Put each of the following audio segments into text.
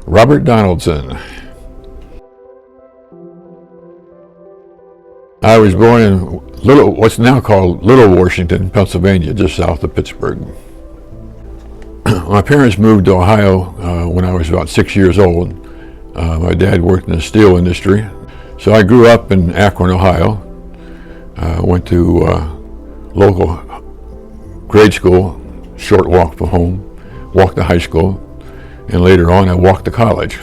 Robert Donaldson. I was born in what's now called Little Washington, Pennsylvania, just south of Pittsburgh. My parents moved to Ohio when I was about 6 years old. My dad worked in the steel industry. So I grew up in Akron, Ohio. Went to local grade school, short walk from home, walked to high school, and later on I walked to college.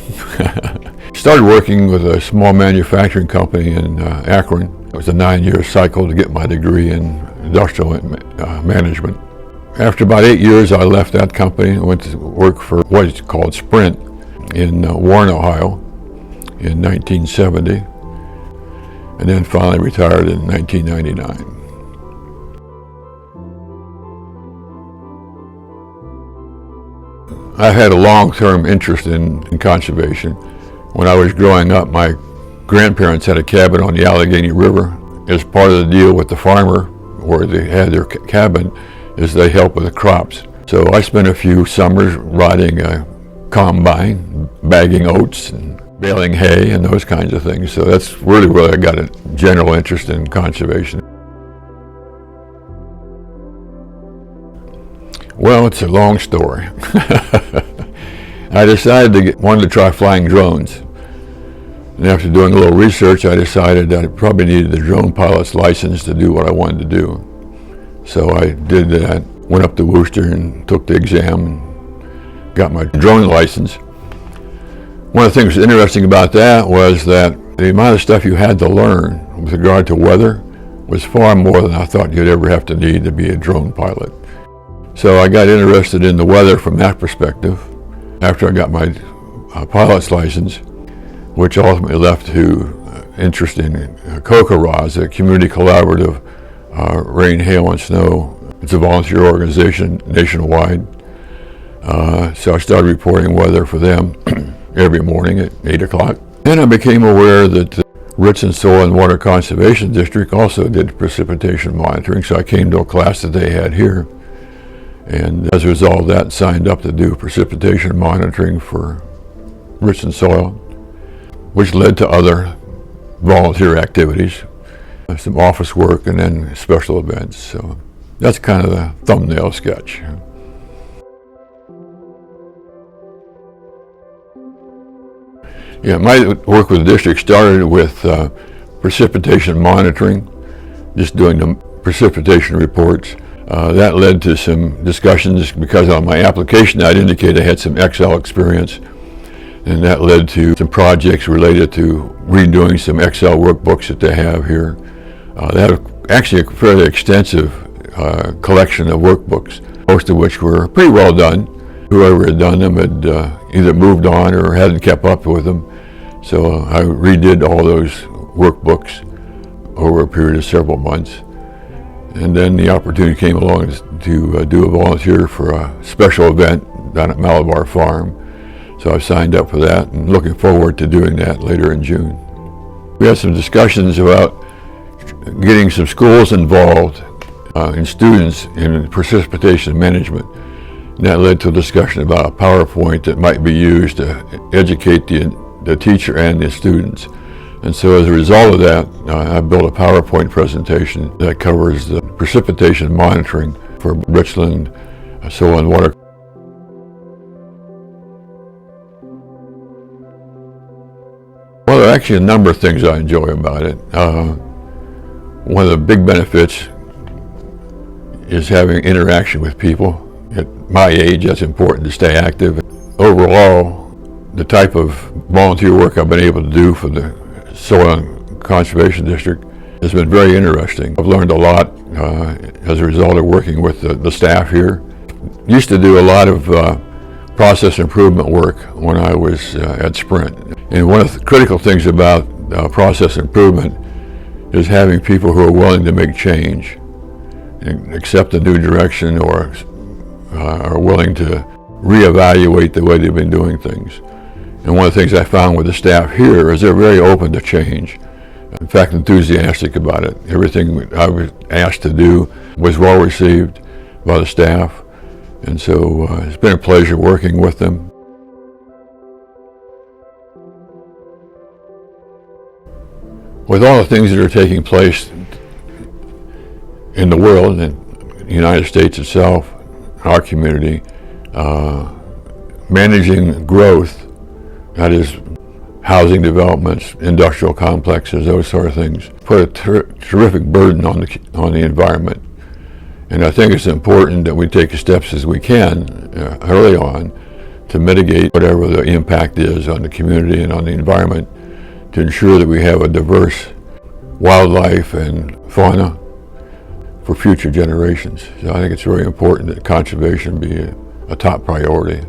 Started working with a small manufacturing company in Akron. It was a 9-year cycle to get my degree in industrial management. After about 8 years, I left that company and went to work for what is called Sprint in Warren, Ohio in 1970, and then finally retired in 1999. I had a long-term interest in conservation. When I was growing up, my grandparents had a cabin on the Allegheny River. As part of the deal with the farmer, where they had their cabin, is they help with the crops. So I spent a few summers riding a combine, bagging oats and baling hay and those kinds of things. So that's really where I got a general interest in conservation. Well, it's a long story. I decided wanted to try flying drones. And after doing a little research, I decided that I probably needed the drone pilot's license to do what I wanted to do. So I did that, went up to Worcester and took the exam and got my drone license. One of the things interesting about that was that the amount of stuff you had to learn with regard to weather was far more than I thought you'd ever have to need to be a drone pilot. So I got interested in the weather from that perspective after I got my pilot's license, which ultimately led to interest in COCORA's, a community collaborative rain, hail, and snow. It's a volunteer organization nationwide. So I started reporting weather for them every morning at 8 o'clock. Then I became aware that the Richland Soil and Water Conservation District also did precipitation monitoring, so I came to a class that they had here. And as a result of that, signed up to do precipitation monitoring for Richland soil, which led to other volunteer activities, some office work, and then special events. So that's kind of the thumbnail sketch. Yeah, my work with the district started with precipitation monitoring, just doing the precipitation reports. That led to some discussions because on my application I'd indicated I had some Excel experience, and that led to some projects related to redoing some Excel workbooks that they have here. They have actually a fairly extensive collection of workbooks, most of which were pretty well done. Whoever had done them had either moved on or hadn't kept up with them. So I redid all those workbooks over a period of several months. And then the opportunity came along to do a volunteer for a special event down at Malabar Farm. So I signed up for that and looking forward to doing that later in June. We had some discussions about getting some schools involved and students in precipitation management. And that led to a discussion about a PowerPoint that might be used to educate the teacher and the students. And so as a result of that, I built a PowerPoint presentation that covers the precipitation monitoring for Richland Soil and Water. Well, there are actually a number of things I enjoy about it. One of the big benefits is having interaction with people. At my age, that's important to stay active. Overall, the type of volunteer work I've been able to do for the Soil and Conservation District has been very interesting. I've learned a lot as a result of working with the staff here. Used to do a lot of process improvement work when I was at Sprint. And one of the critical things about process improvement is having people who are willing to make change and accept a new direction or are willing to reevaluate the way they've been doing things. And one of the things I found with the staff here is they're very open to change. In fact, enthusiastic about it. Everything I was asked to do was well received. by the staff. And so it's been a pleasure working with them. With all the things that are taking place in the world, and the United States itself, our community, managing growth, that is housing developments, industrial complexes, those sort of things, put a terrific burden on the environment. And I think it's important that we take as steps as we can early on to mitigate whatever the impact is on the community and on the environment, to ensure that we have a diverse wildlife and fauna for future generations. So I think it's very important that conservation be a top priority.